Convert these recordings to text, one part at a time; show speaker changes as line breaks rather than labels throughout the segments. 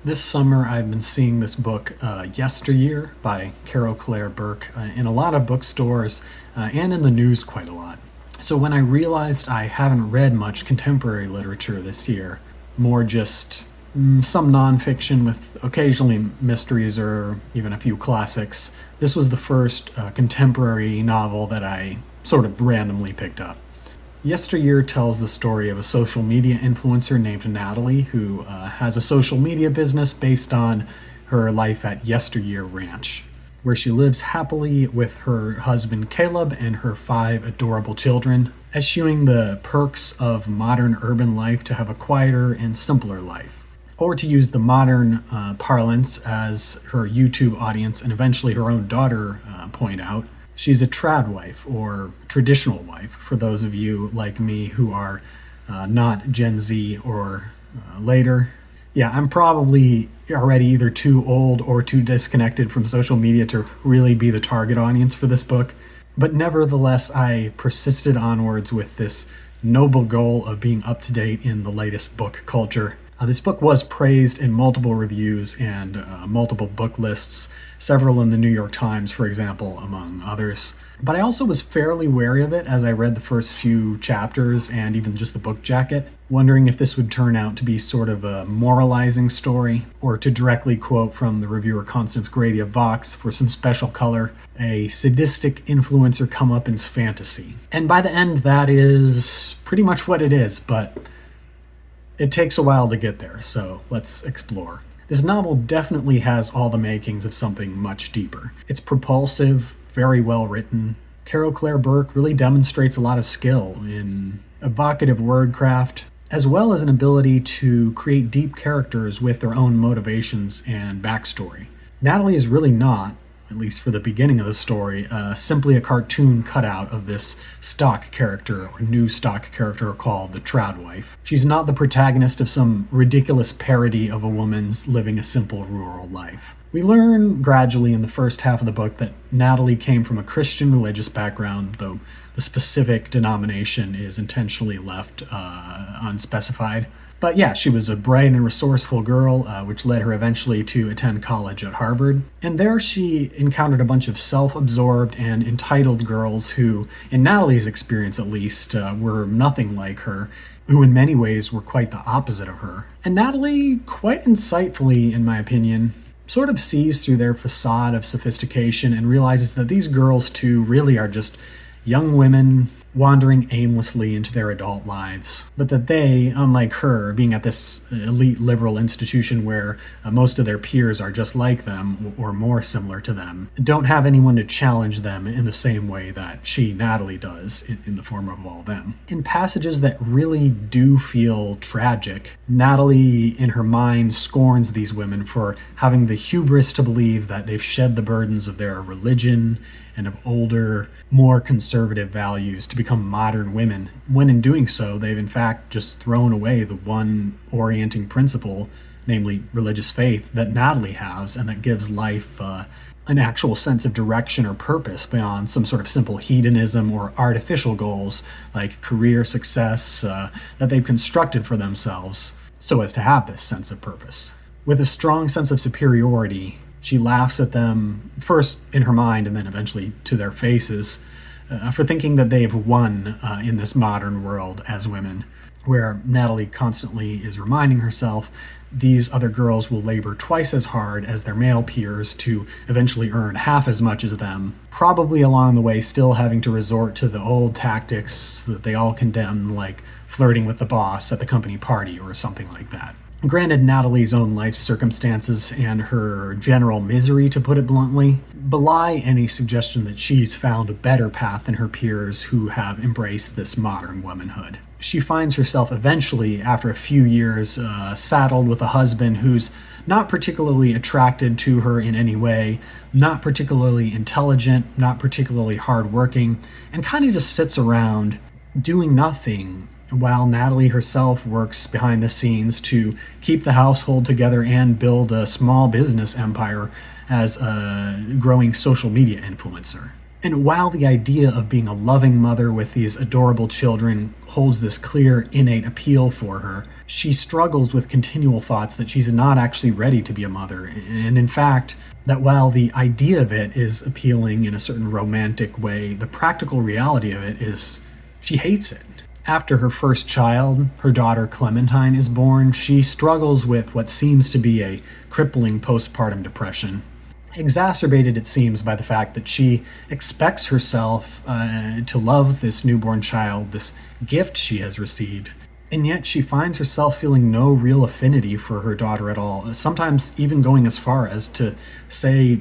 This summer, I've been seeing this book, Yesteryear by Caro Burke, in a lot of bookstores and in the news quite a lot. So when I realized I haven't read much contemporary literature this year, more just some nonfiction with occasionally mysteries or even a few classics, this was the first contemporary novel that I sort of randomly picked up. Yesteryear tells the story of a social media influencer named Natalie who has a social media business based on her life at Yesteryear Ranch, where she lives happily with her husband Caleb and her 5 adorable children, eschewing the perks of modern urban life to have a quieter and simpler life. Or to use the modern parlance, as her YouTube audience and eventually her own daughter point out, she's a trad wife, or traditional wife, for those of you like me who are not Gen Z or later. Yeah, I'm probably already either too old or too disconnected from social media to really be the target audience for this book. But nevertheless, I persisted onwards with this noble goal of being up to date in the latest book culture. This book was praised in multiple reviews and multiple book lists, several in the New York Times, for example, among others. But I also was fairly wary of it as I read the first few chapters and even just the book jacket, wondering if this would turn out to be sort of a moralizing story, or to directly quote from the reviewer Constance Grady of Vox for some special color, a sadistic influencer comeuppance fantasy. And by the end, that is pretty much what it is, but it takes a while to get there, so let's explore. This novel definitely has all the makings of something much deeper. It's propulsive, very well written. Caro Burke really demonstrates a lot of skill in evocative wordcraft, as well as an ability to create deep characters with their own motivations and backstory. Natalie is really not, at least for the beginning of the story, simply a cartoon cutout of this stock character, or new stock character called the Trad Wife. She's not the protagonist of some ridiculous parody of a woman's living a simple rural life. We learn gradually in the first half of the book that Natalie came from a Christian religious background, though the specific denomination is intentionally left unspecified. But yeah, she was a bright and resourceful girl, which led her eventually to attend college at Harvard. And there she encountered a bunch of self-absorbed and entitled girls who, in Natalie's experience at least, were nothing like her, who in many ways were quite the opposite of her. And Natalie, quite insightfully in my opinion, sort of sees through their facade of sophistication and realizes that these girls too really are just young women wandering aimlessly into their adult lives, but that they, unlike her, being at this elite liberal institution where most of their peers are just like them or more similar to them, don't have anyone to challenge them in the same way that she, Natalie, does in the form of all them. In passages that really do feel tragic, Natalie, in her mind, scorns these women for having the hubris to believe that they've shed the burdens of their religion and of older, more conservative values to become modern women, when in doing so, they've in fact just thrown away the one orienting principle, namely religious faith, that Natalie has and that gives life an actual sense of direction or purpose beyond some sort of simple hedonism or artificial goals like career success that they've constructed for themselves so as to have this sense of purpose. With a strong sense of superiority, she laughs at them, first in her mind and then eventually to their faces, for thinking that they've won in this modern world as women, where Natalie constantly is reminding herself these other girls will labor twice as hard as their male peers to eventually earn half as much as them, probably along the way still having to resort to the old tactics that they all condemn, like flirting with the boss at the company party or something like that. Granted, Natalie's own life circumstances and her general misery, to put it bluntly, belie any suggestion that she's found a better path than her peers who have embraced this modern womanhood. She finds herself eventually, after a few years, saddled with a husband who's not particularly attracted to her in any way, not particularly intelligent, not particularly hardworking, and kind of just sits around doing nothing, while Natalie herself works behind the scenes to keep the household together and build a small business empire as a growing social media influencer. And while the idea of being a loving mother with these adorable children holds this clear, innate appeal for her, She struggles with continual thoughts that she's not actually ready to be a mother, and in fact, that while the idea of it is appealing in a certain romantic way, the practical reality of it is she hates it. After her first child, her daughter Clementine, is born, she struggles with what seems to be a crippling postpartum depression. Exacerbated, it seems, by the fact that she expects herself to love this newborn child, this gift she has received, and yet she finds herself feeling no real affinity for her daughter at all, sometimes even going as far as to say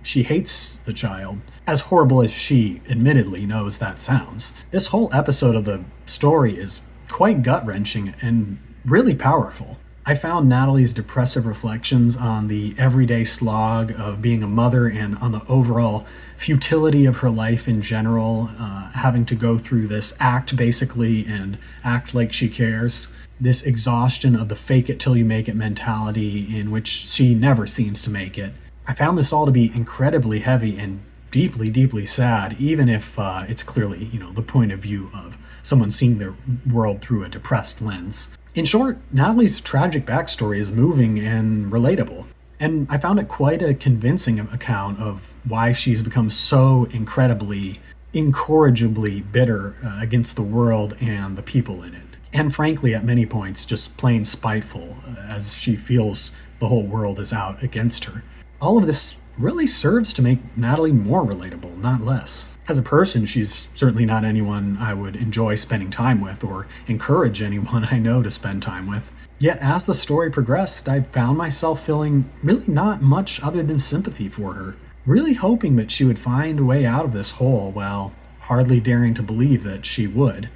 she hates the child, as horrible as she admittedly knows that sounds. This whole episode of the story is quite gut-wrenching and really powerful. I found Natalie's depressive reflections on the everyday slog of being a mother and on the overall futility of her life in general, having to go through this act basically and act like she cares. This exhaustion of the fake it till you make it mentality in which she never seems to make it. I found this all to be incredibly heavy and deeply, deeply sad, even if it's clearly, the point of view of someone seeing their world through a depressed lens. In short, Natalie's tragic backstory is moving and relatable, and I found it quite a convincing account of why she's become so incredibly, incorrigibly bitter against the world and the people in it. And frankly, at many points, just plain spiteful, as she feels the whole world is out against her. All of this really serves to make Natalie more relatable, not less. As a person, she's certainly not anyone I would enjoy spending time with or encourage anyone I know to spend time with. Yet as the story progressed, I found myself feeling really not much other than sympathy for her, really hoping that she would find a way out of this hole while hardly daring to believe that she would.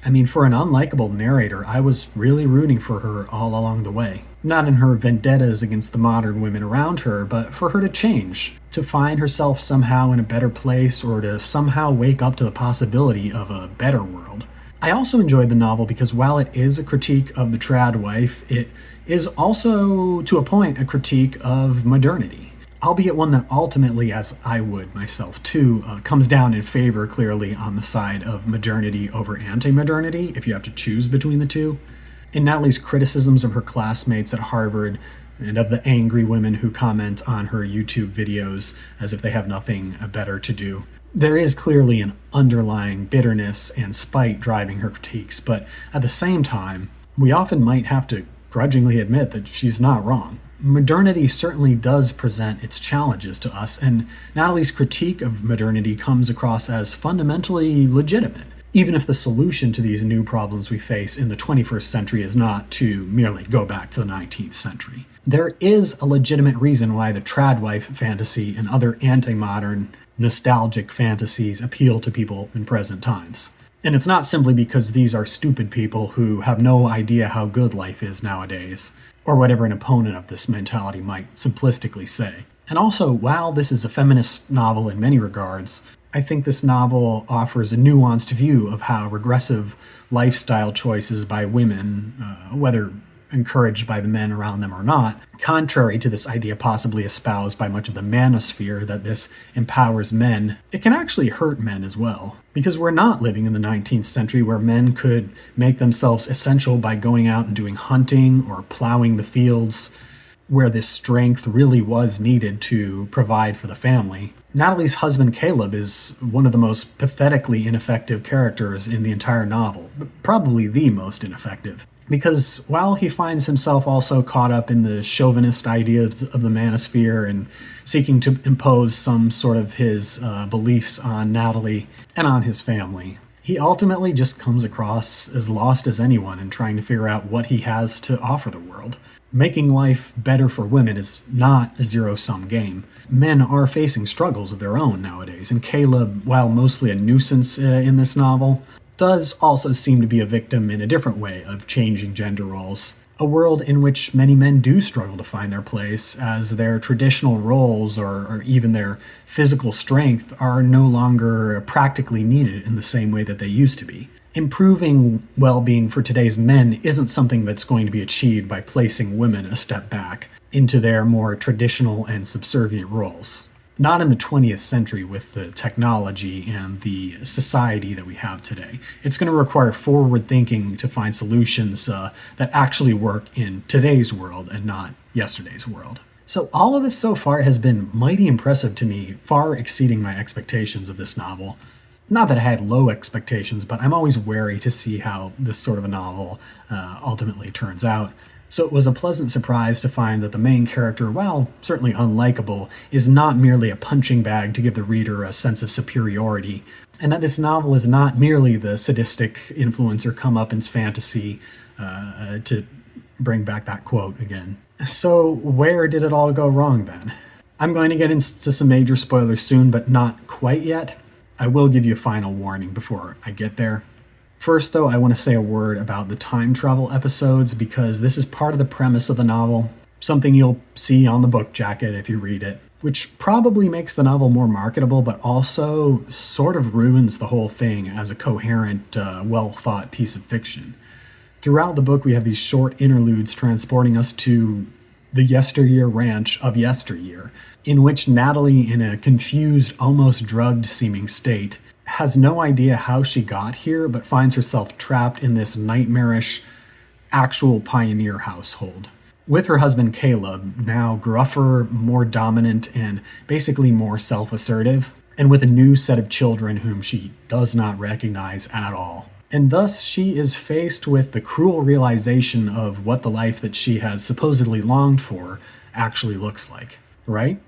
I mean, for an unlikable narrator, I was really rooting for her all along the way. Not in her vendettas against the modern women around her, but for her to change, to find herself somehow in a better place, or to somehow wake up to the possibility of a better world. I also enjoyed the novel because while it is a critique of the trad wife, it is also, to a point, a critique of modernity. Albeit one that ultimately, as I would myself too, comes down in favor clearly on the side of modernity over anti-modernity, if you have to choose between the two. In Natalie's criticisms of her classmates at Harvard and of the angry women who comment on her YouTube videos as if they have nothing better to do, there is clearly an underlying bitterness and spite driving her critiques, but at the same time, we often might have to grudgingly admit that she's not wrong. Modernity certainly does present its challenges to us, and Natalie's critique of modernity comes across as fundamentally legitimate, even if the solution to these new problems we face in the 21st century is not to merely go back to the 19th century. There is a legitimate reason why the trad wife fantasy and other anti-modern, nostalgic fantasies appeal to people in present times. And it's not simply because these are stupid people who have no idea how good life is nowadays, or whatever an opponent of this mentality might simplistically say. And also, while this is a feminist novel in many regards, I think this novel offers a nuanced view of how regressive lifestyle choices by women, whether encouraged by the men around them or not, contrary to this idea possibly espoused by much of the manosphere that this empowers men, it can actually hurt men as well. Because we're not living in the 19th century where men could make themselves essential by going out and doing hunting or plowing the fields, where this strength really was needed to provide for the family. Natalie's husband Caleb is one of the most pathetically ineffective characters in the entire novel, probably the most ineffective. Because while he finds himself also caught up in the chauvinist ideas of the manosphere and seeking to impose some sort of his beliefs on Natalie and on his family, he ultimately just comes across as lost as anyone in trying to figure out what he has to offer the world. Making life better for women is not a zero-sum game. Men are facing struggles of their own nowadays, and Caleb, while mostly a nuisance in this novel, does also seem to be a victim in a different way of changing gender roles. A world in which many men do struggle to find their place, as their traditional roles or even their physical strength are no longer practically needed in the same way that they used to be. Improving well-being for today's men isn't something that's going to be achieved by placing women a step back into their more traditional and subservient roles. not in the 20th century with the technology and the society that we have today. It's going to require forward thinking to find solutions that actually work in today's world and not yesterday's world. So all of this so far has been mighty impressive to me, far exceeding my expectations of this novel. Not that I had low expectations, but I'm always wary to see how this sort of a novel ultimately turns out. So it was a pleasant surprise to find that the main character, while certainly unlikable, is not merely a punching bag to give the reader a sense of superiority, and that this novel is not merely the sadistic influencer comeuppance fantasy, to bring back that quote again. So where did it all go wrong then? I'm going to get into some major spoilers soon, but not quite yet. I will give you a final warning before I get there. First, though, I want to say a word about the time travel episodes because this is part of the premise of the novel, something you'll see on the book jacket if you read it, which probably makes the novel more marketable, but also sort of ruins the whole thing as a coherent, well-thought piece of fiction. Throughout the book, we have these short interludes transporting us to the Yesteryear ranch of Yesteryear, in which Natalie, in a confused, almost drugged-seeming state, has no idea how she got here, but finds herself trapped in this nightmarish, actual pioneer household. With her husband Caleb, now gruffer, more dominant, and basically more self-assertive, and with a new set of children whom she does not recognize at all. And thus she is faced with the cruel realization of what the life that she has supposedly longed for actually looks like, right?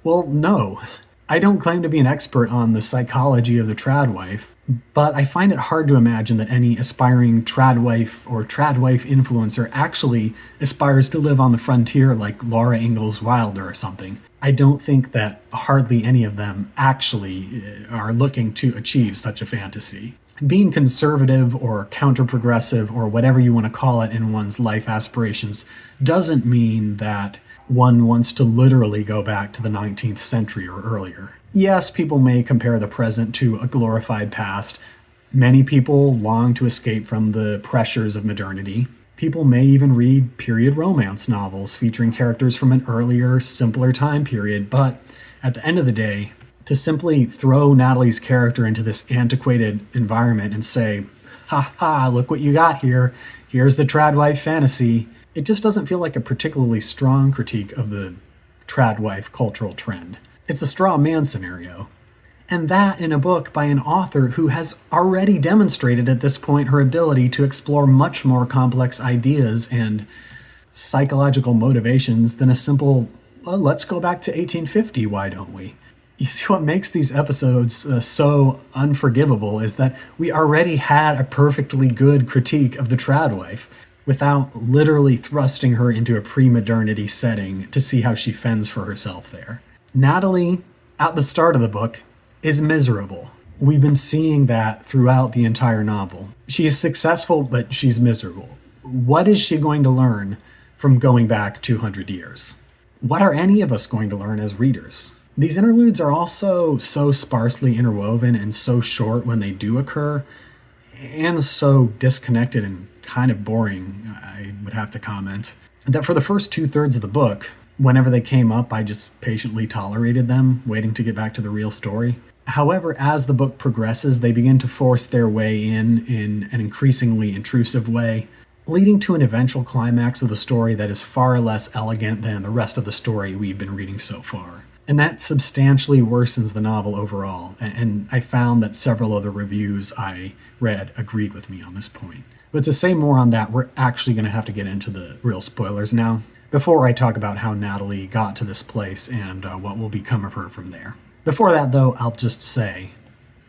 Well, no. I don't claim to be an expert on the psychology of the tradwife, but I find it hard to imagine that any aspiring tradwife or tradwife influencer actually aspires to live on the frontier like Laura Ingalls Wilder or something. I don't think that hardly any of them actually are looking to achieve such a fantasy. Being conservative or counter-progressive or whatever you want to call it in one's life aspirations doesn't mean that one wants to literally go back to the 19th century or earlier. Yes, people may compare the present to a glorified past. Many people long to escape from the pressures of modernity. People may even read period romance novels featuring characters from an earlier, simpler time period, but at the end of the day, to simply throw Natalie's character into this antiquated environment and say, "Ha ha, look what you got here. Here's the tradwife fantasy," it just doesn't feel like a particularly strong critique of the tradwife cultural trend. It's a straw man scenario. And that in a book by an author who has already demonstrated at this point her ability to explore much more complex ideas and psychological motivations than a simple, well, let's go back to 1850, why don't we? You see, what makes these episodes so unforgivable is that we already had a perfectly good critique of the tradwife without literally thrusting her into a pre-modernity setting to see how she fends for herself there. Natalie, at the start of the book, is miserable. We've been seeing that throughout the entire novel. She's successful, but she's miserable. What is she going to learn from going back 200 years? What are any of us going to learn as readers? These interludes are also so sparsely interwoven and so short when they do occur, and so disconnected and kind of boring, I would have to comment, that for the first 2/3 of the book, whenever they came up, I just patiently tolerated them, waiting to get back to the real story. However, as the book progresses, they begin to force their way in an increasingly intrusive way, leading to an eventual climax of the story that is far less elegant than the rest of the story we've been reading so far. And that substantially worsens the novel overall, and I found that several of the reviews I read agreed with me on this point. But to say more on that, we're actually going to have to get into the real spoilers now, before I talk about how Natalie got to this place and what will become of her from there. Before that, though, I'll just say,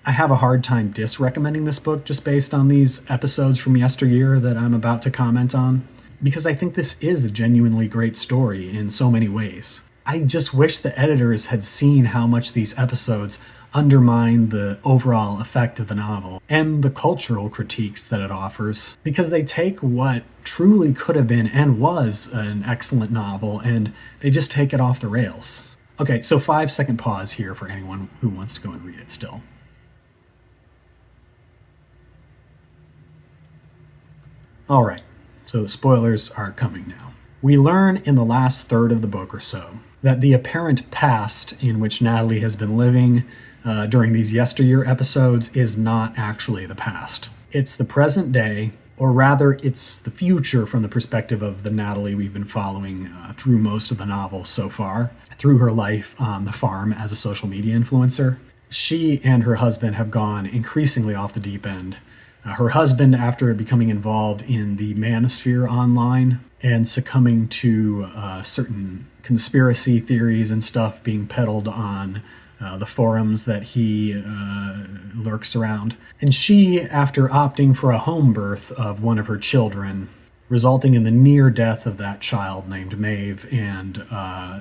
I have a hard time dis-recommending this book just based on these episodes from Yesteryear that I'm about to comment on, because I think this is a genuinely great story in so many ways. I just wish the editors had seen how much these episodes undermine the overall effect of the novel and the cultural critiques that it offers, because they take what truly could have been and was an excellent novel and they just take it off the rails. Okay, so 5-second pause here for anyone who wants to go and read it still. All right, so the spoilers are coming now. We learn in the last third of the book or so that the apparent past in which Natalie has been living during these Yesteryear episodes is not actually the past. It's the present day, or rather, it's the future from the perspective of the Natalie we've been following through most of the novel so far, through her life on the farm as a social media influencer. She and her husband have gone increasingly off the deep end. Her husband, after becoming involved in the manosphere online and succumbing to certain conspiracy theories and stuff being peddled on the forums that he lurks around. And she, after opting for a home birth of one of her children, resulting in the near death of that child named Maeve and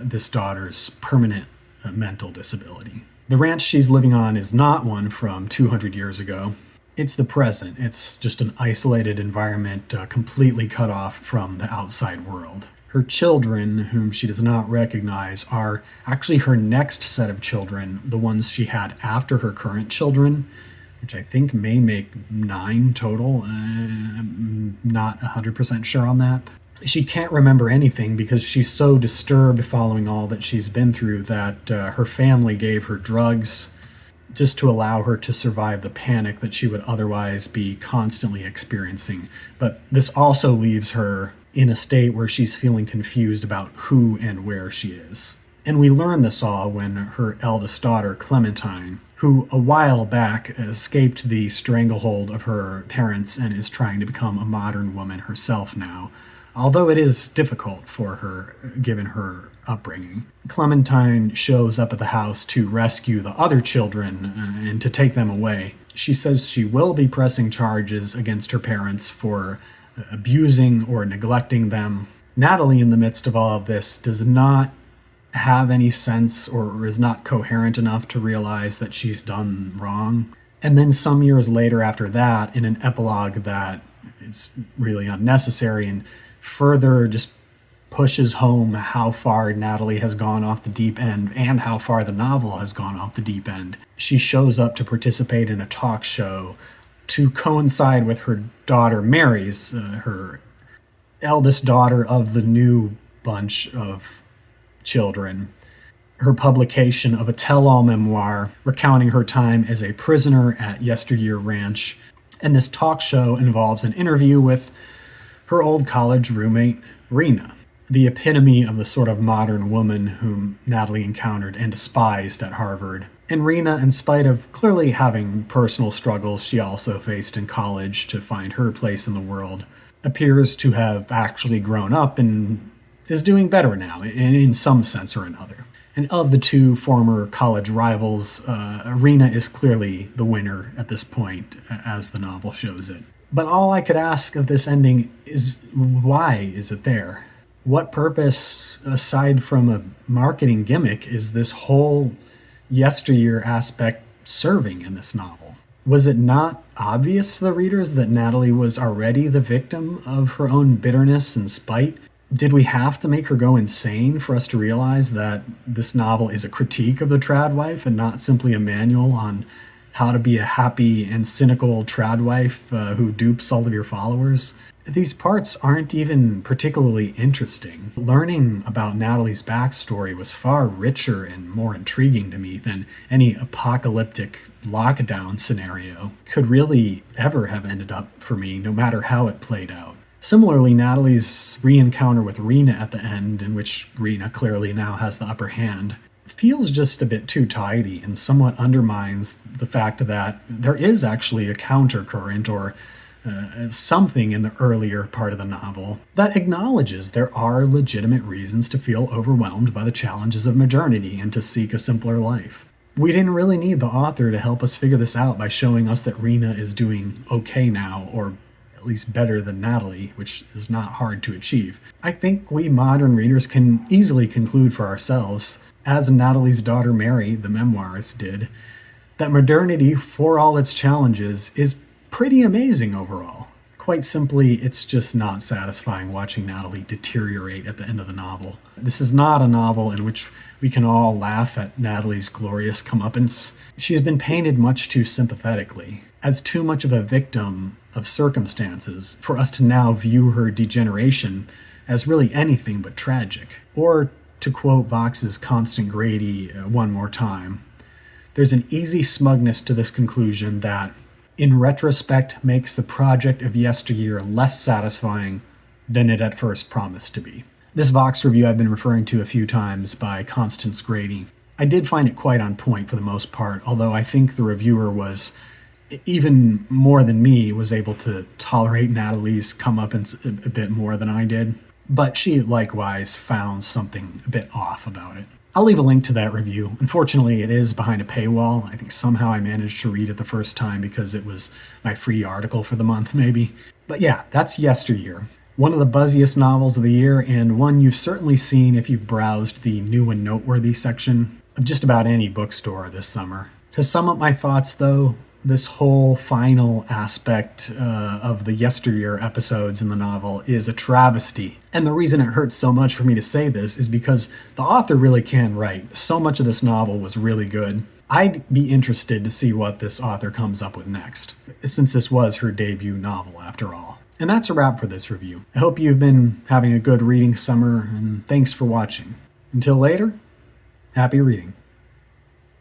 this daughter's permanent mental disability. The ranch she's living on is not one from 200 years ago. It's the present. It's just an isolated environment completely cut off from the outside world. Her children, whom she does not recognize, are actually her next set of children, the ones she had after her current children, which I think may make 9 total. I'm not 100% sure on that. She can't remember anything because she's so disturbed following all that she's been through that her family gave her drugs just to allow her to survive the panic that she would otherwise be constantly experiencing. But this also leaves her in a state where she's feeling confused about who and where she is. And we learn this all when her eldest daughter, Clementine, who a while back escaped the stranglehold of her parents and is trying to become a modern woman herself now, although it is difficult for her given her upbringing. Clementine shows up at the house to rescue the other children and to take them away. She says she will be pressing charges against her parents for abusing or neglecting them. Natalie, in the midst of all of this, does not have any sense or is not coherent enough to realize that she's done wrong. And then some years later after that, in an epilogue that is really unnecessary and further just pushes home how far Natalie has gone off the deep end and how far the novel has gone off the deep end. She shows up to participate in a talk show to coincide with her daughter Mary's, her eldest daughter of the new bunch of children, her publication of a tell-all memoir recounting her time as a prisoner at Yesteryear Ranch. And this talk show involves an interview with her old college roommate, Rena, the epitome of the sort of modern woman whom Natalie encountered and despised at Harvard. And Rena, in spite of clearly having personal struggles she also faced in college to find her place in the world, appears to have actually grown up and is doing better now, in some sense or another. And of the two former college rivals, Rena is clearly the winner at this point, as the novel shows it. But all I could ask of this ending is, why is it there? What purpose, aside from a marketing gimmick, is this whole Yesteryear aspect serving in this novel? Was it not obvious to the readers that Natalie was already the victim of her own bitterness and spite? Did we have to make her go insane for us to realize that this novel is a critique of the trad wife and not simply a manual on how to be a happy and cynical trad wife who dupes all of your followers? These parts aren't even particularly interesting. Learning about Natalie's backstory was far richer and more intriguing to me than any apocalyptic lockdown scenario could really ever have ended up for me, no matter how it played out. Similarly, Natalie's re-encounter with Rena at the end, in which Rena clearly now has the upper hand, feels just a bit too tidy and somewhat undermines the fact that there is actually a countercurrent or something in the earlier part of the novel that acknowledges there are legitimate reasons to feel overwhelmed by the challenges of modernity and to seek a simpler life. We didn't really need the author to help us figure this out by showing us that Rena is doing okay now, or at least better than Natalie, which is not hard to achieve. I think we modern readers can easily conclude for ourselves, as Natalie's daughter Mary, the memoirist, did, that modernity, for all its challenges, is pretty amazing overall. Quite simply, it's just not satisfying watching Natalie deteriorate at the end of the novel. This is not a novel in which we can all laugh at Natalie's glorious comeuppance. She's been painted much too sympathetically, as too much of a victim of circumstances, for us to now view her degeneration as really anything but tragic. Or, to quote Vox's Constant Grady one more time, there's an easy smugness to this conclusion that, in retrospect, makes the project of Yesteryear less satisfying than it at first promised to be. This Vox review I've been referring to a few times by Constance Grady. I did find it quite on point for the most part, although I think the reviewer was, even more than me, was able to tolerate Natalie's comeuppance a bit more than I did. But she likewise found something a bit off about it. I'll leave a link to that review. Unfortunately, it is behind a paywall. I think somehow I managed to read it the first time because it was my free article for the month, maybe. But yeah, that's Yesteryear. One of the buzziest novels of the year, and one you've certainly seen if you've browsed the new and noteworthy section of just about any bookstore this summer. To sum up my thoughts, though, this whole final aspect of the Yesteryear episodes in the novel is a travesty. And the reason it hurts so much for me to say this is because the author really can write. So much of this novel was really good. I'd be interested to see what this author comes up with next, since this was her debut novel after all. And that's a wrap for this review. I hope you've been having a good reading summer, and thanks for watching. Until later, happy reading.